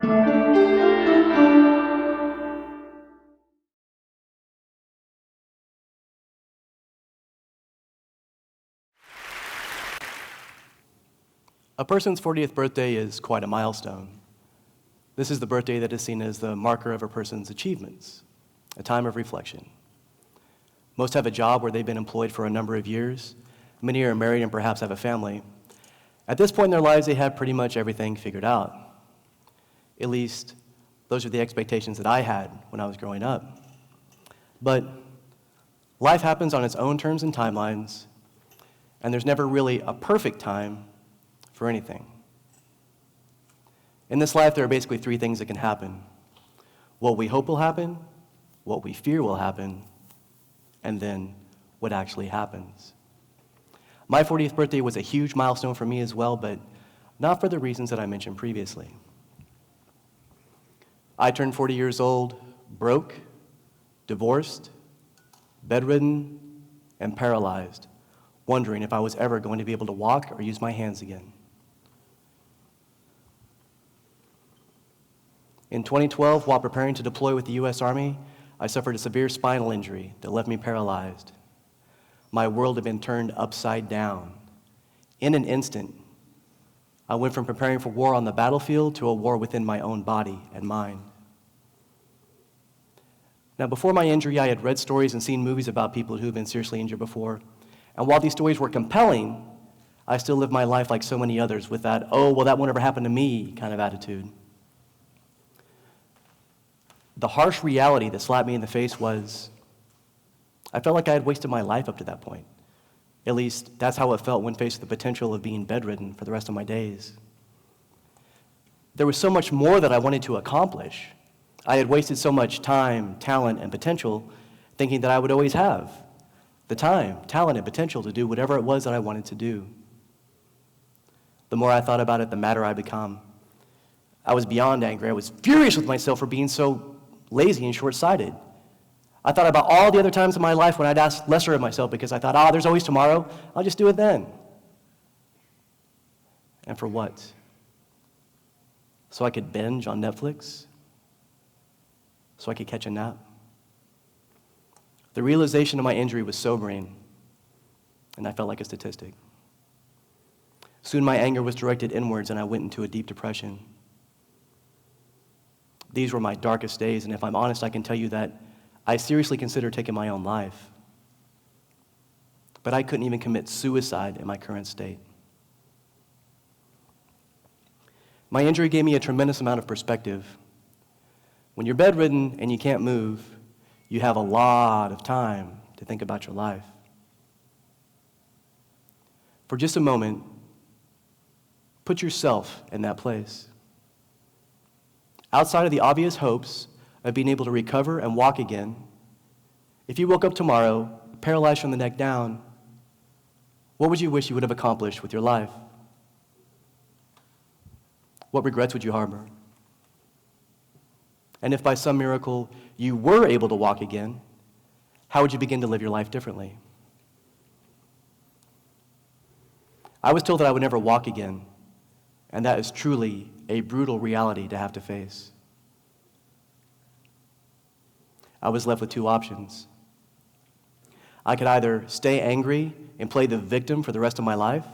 A person's 40th birthday is quite a milestone. This is the birthday that is seen as the marker of a person's achievements, a time of reflection. Most have a job where they've been employed for a number of years. Many are married and perhaps have a family. At this point in their lives, they have pretty much everything figured out. At least, those are the expectations that I had when I was growing up. But life happens on its own terms and timelines, and there's never really a perfect time for anything. In this life, there are basically three things that can happen: what we hope will happen, what we fear will happen, and then what actually happens. My 40th birthday was a huge milestone for me as well, but not for the reasons that I mentioned previously. I turned 40 years old, broke, divorced, bedridden, and paralyzed, wondering if I was ever going to be able to walk or use my hands again. In 2012, while preparing to deploy with the U.S. Army, I suffered a severe spinal injury that left me paralyzed. My world had been turned upside down. In an instant, I went from preparing for war on the battlefield to a war within my own body and mind. Now, before my injury, I had read stories and seen movies about people who had been seriously injured before. And while these stories were compelling, I still lived my life like so many others with that, oh, well, that won't ever happen to me kind of attitude. The harsh reality that slapped me in the face was, I felt like I had wasted my life up to that point. At least, that's how it felt when faced with the potential of being bedridden for the rest of my days. There was so much more that I wanted to accomplish. I had wasted so much time, talent, and potential thinking that I would always have the time, talent, and potential to do whatever it was that I wanted to do. The more I thought about it, the madder I became. I was beyond angry. I was furious with myself for being so lazy and short-sighted. I thought about all the other times in my life when I'd asked lesser of myself because I thought, there's always tomorrow. I'll just do it then. And for what? So I could binge on Netflix? So I could catch a nap? The realization of my injury was sobering, and I felt like a statistic. Soon my anger was directed inwards, and I went into a deep depression. These were my darkest days, and if I'm honest, I can tell you that I seriously considered taking my own life. But I couldn't even commit suicide in my current state. My injury gave me a tremendous amount of perspective. When you're bedridden and you can't move, you have a lot of time to think about your life. For just a moment, put yourself in that place. Outside of the obvious hopes of being able to recover and walk again, if you woke up tomorrow, paralyzed from the neck down, what would you wish you would have accomplished with your life? What regrets would you harbor? And if by some miracle you were able to walk again, how would you begin to live your life differently? I was told that I would never walk again, and that is truly a brutal reality to have to face. I was left with two options. I could either stay angry and play the victim for the rest of my life,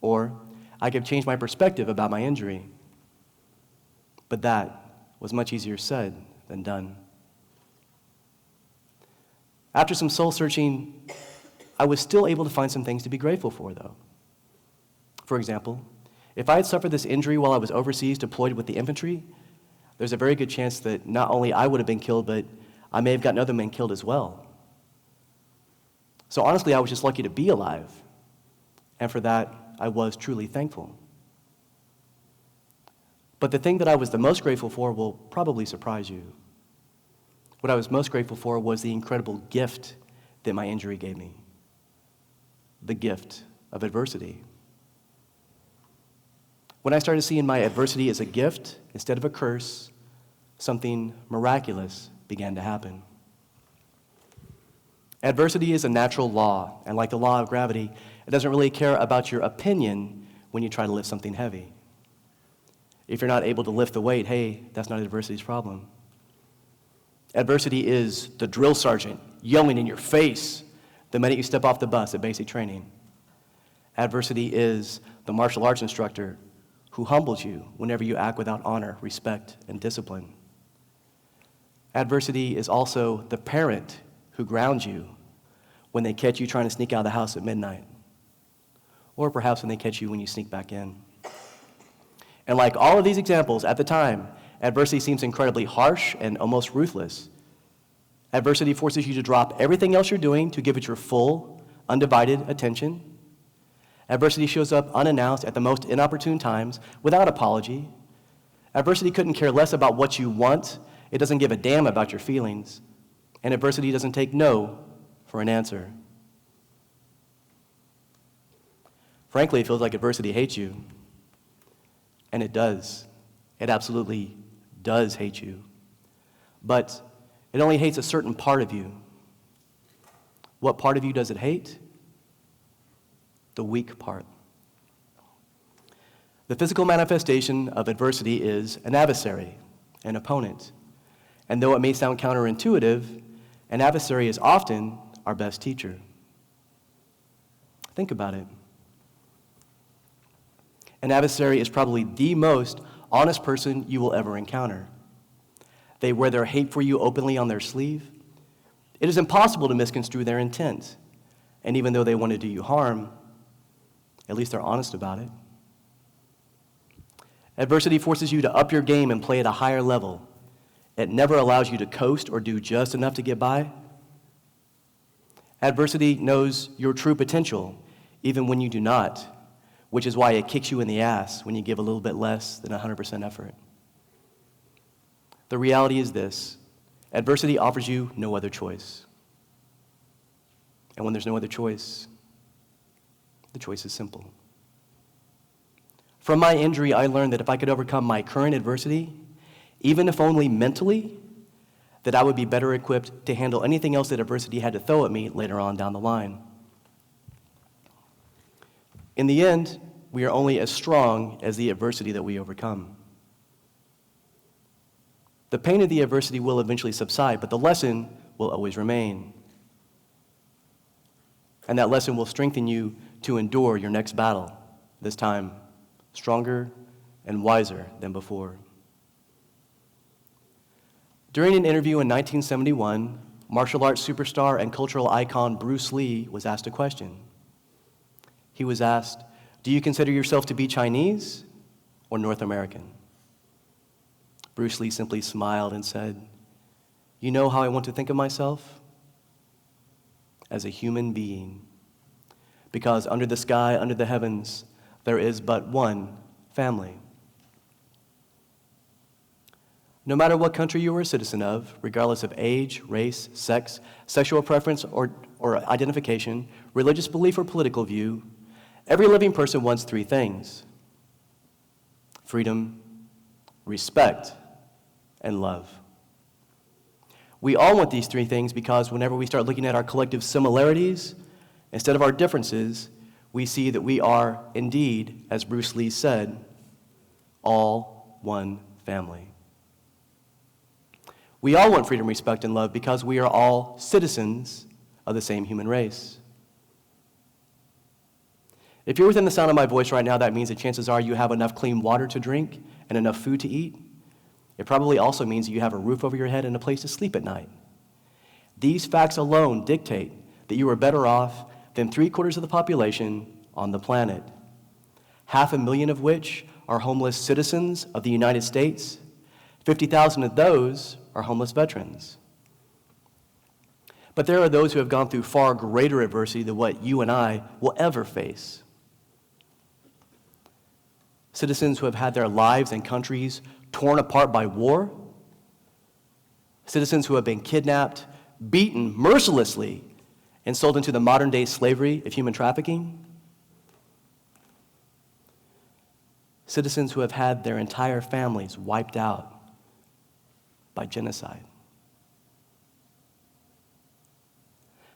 or I could change my perspective about my injury. But that was much easier said than done. After some soul-searching, I was still able to find some things to be grateful for, though. For example, if I had suffered this injury while I was overseas deployed with the infantry, there's a very good chance that not only I would have been killed, but I may have gotten other men killed as well. So honestly, I was just lucky to be alive, and for that, I was truly thankful. But the thing that I was the most grateful for will probably surprise you. What I was most grateful for was the incredible gift that my injury gave me, the gift of adversity. When I started seeing my adversity as a gift instead of a curse, something miraculous began to happen. Adversity is a natural law, and like the law of gravity, it doesn't really care about your opinion when you try to lift something heavy. If you're not able to lift the weight, hey, that's not adversity's problem. Adversity is the drill sergeant yelling in your face the minute you step off the bus at basic training. Adversity is the martial arts instructor who humbles you whenever you act without honor, respect, and discipline. Adversity is also the parent who grounds you when they catch you trying to sneak out of the house at midnight, or perhaps when they catch you when you sneak back in. And like all of these examples at the time, adversity seems incredibly harsh and almost ruthless. Adversity forces you to drop everything else you're doing to give it your full, undivided attention. Adversity shows up unannounced at the most inopportune times without apology. Adversity couldn't care less about what you want. It doesn't give a damn about your feelings. And adversity doesn't take no for an answer. Frankly, it feels like adversity hates you. And it does. It absolutely does hate you. But it only hates a certain part of you. What part of you does it hate? The weak part. The physical manifestation of adversity is an adversary, an opponent. And though it may sound counterintuitive, an adversary is often our best teacher. Think about it. An adversary is probably the most honest person you will ever encounter. They wear their hate for you openly on their sleeve. It is impossible to misconstrue their intent. And even though they want to do you harm, at least they're honest about it. Adversity forces you to up your game and play at a higher level. It never allows you to coast or do just enough to get by. Adversity knows your true potential, even when you do not, which is why it kicks you in the ass when you give a little bit less than 100% effort. The reality is this: adversity offers you no other choice. And when there's no other choice, the choice is simple. From my injury, I learned that if I could overcome my current adversity, even if only mentally, that I would be better equipped to handle anything else that adversity had to throw at me later on down the line. In the end, we are only as strong as the adversity that we overcome. The pain of the adversity will eventually subside, but the lesson will always remain. And that lesson will strengthen you to endure your next battle, this time stronger and wiser than before. During an interview in 1971, martial arts superstar and cultural icon Bruce Lee was asked a question. He was asked, "Do you consider yourself to be Chinese or North American?" Bruce Lee simply smiled and said, "You know how I want to think of myself? As a human being. Because under the sky, under the heavens, there is but one family." No matter what country you are a citizen of, regardless of age, race, sex, sexual preference, or identification, religious belief, or political view, every living person wants three things: freedom, respect, and love. We all want these three things because whenever we start looking at our collective similarities, instead of our differences, we see that we are indeed, as Bruce Lee said, all one family. We all want freedom, respect, and love because we are all citizens of the same human race. If you're within the sound of my voice right now, that means that chances are you have enough clean water to drink and enough food to eat. It probably also means that you have a roof over your head and a place to sleep at night. These facts alone dictate that you are better off than 3/4 of the population on the planet, 500,000 of which are homeless citizens of the United States. 50,000 of those are homeless veterans. But there are those who have gone through far greater adversity than what you and I will ever face. Citizens who have had their lives and countries torn apart by war. Citizens who have been kidnapped, beaten mercilessly, and sold into the modern-day slavery of human trafficking. Citizens who have had their entire families wiped out by genocide.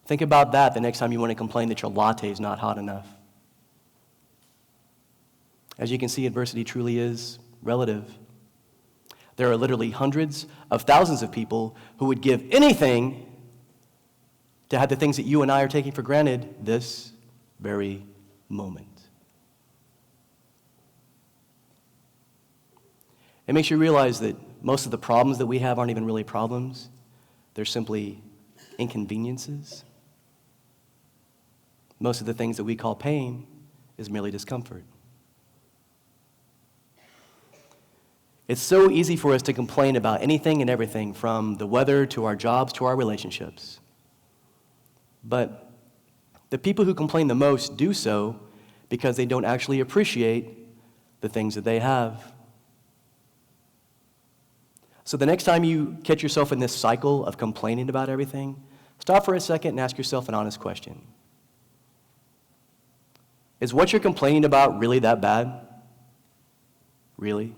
Think about that the next time you want to complain that your latte is not hot enough. As you can see, adversity truly is relative. There are literally hundreds of thousands of people who would give anything to have the things that you and I are taking for granted this very moment. It makes you realize that most of the problems that we have aren't even really problems. They're simply inconveniences. Most of the things that we call pain is merely discomfort. It's so easy for us to complain about anything and everything, from the weather to our jobs to our relationships. But the people who complain the most do so because they don't actually appreciate the things that they have. So the next time you catch yourself in this cycle of complaining about everything, stop for a second and ask yourself an honest question. Is what you're complaining about really that bad? Really?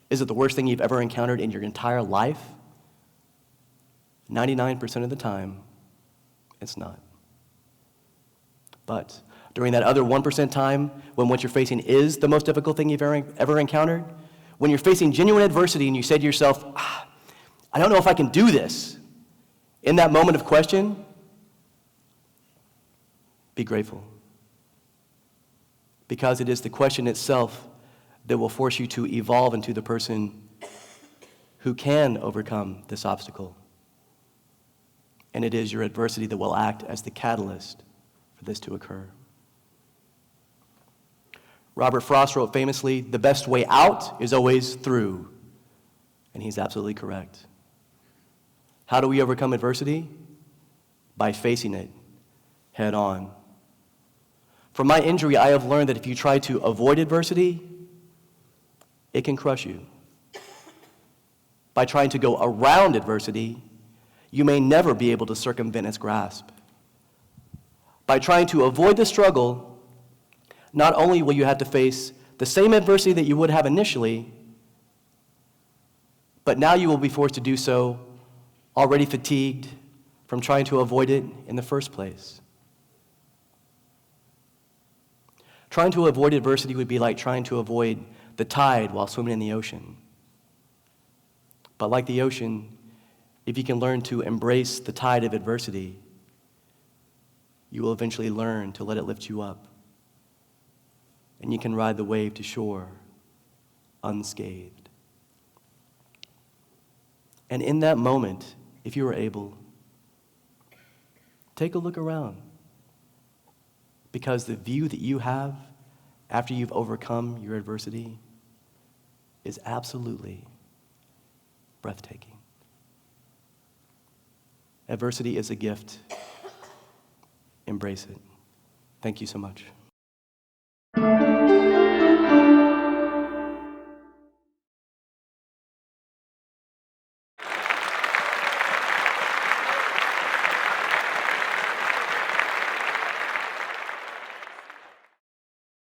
Is it the worst thing you've ever encountered in your entire life? 99% of the time, it's not. But during that other 1% time, when what you're facing is the most difficult thing you've ever encountered, when you're facing genuine adversity and you say to yourself, I don't know if I can do this, in that moment of question, be grateful. Because it is the question itself that will force you to evolve into the person who can overcome this obstacle. And it is your adversity that will act as the catalyst for this to occur. Robert Frost wrote famously, "The best way out is always through." And he's absolutely correct. How do we overcome adversity? By facing it head on. From my injury, I have learned that if you try to avoid adversity, it can crush you. By trying to go around adversity, you may never be able to circumvent its grasp. By trying to avoid the struggle, not only will you have to face the same adversity that you would have initially, but now you will be forced to do so already fatigued from trying to avoid it in the first place. Trying to avoid adversity would be like trying to avoid the tide while swimming in the ocean. But like the ocean, if you can learn to embrace the tide of adversity, you will eventually learn to let it lift you up. And you can ride the wave to shore unscathed. And in that moment, if you are able, take a look around. Because the view that you have after you've overcome your adversity is absolutely breathtaking. Adversity is a gift. Embrace it. Thank you so much.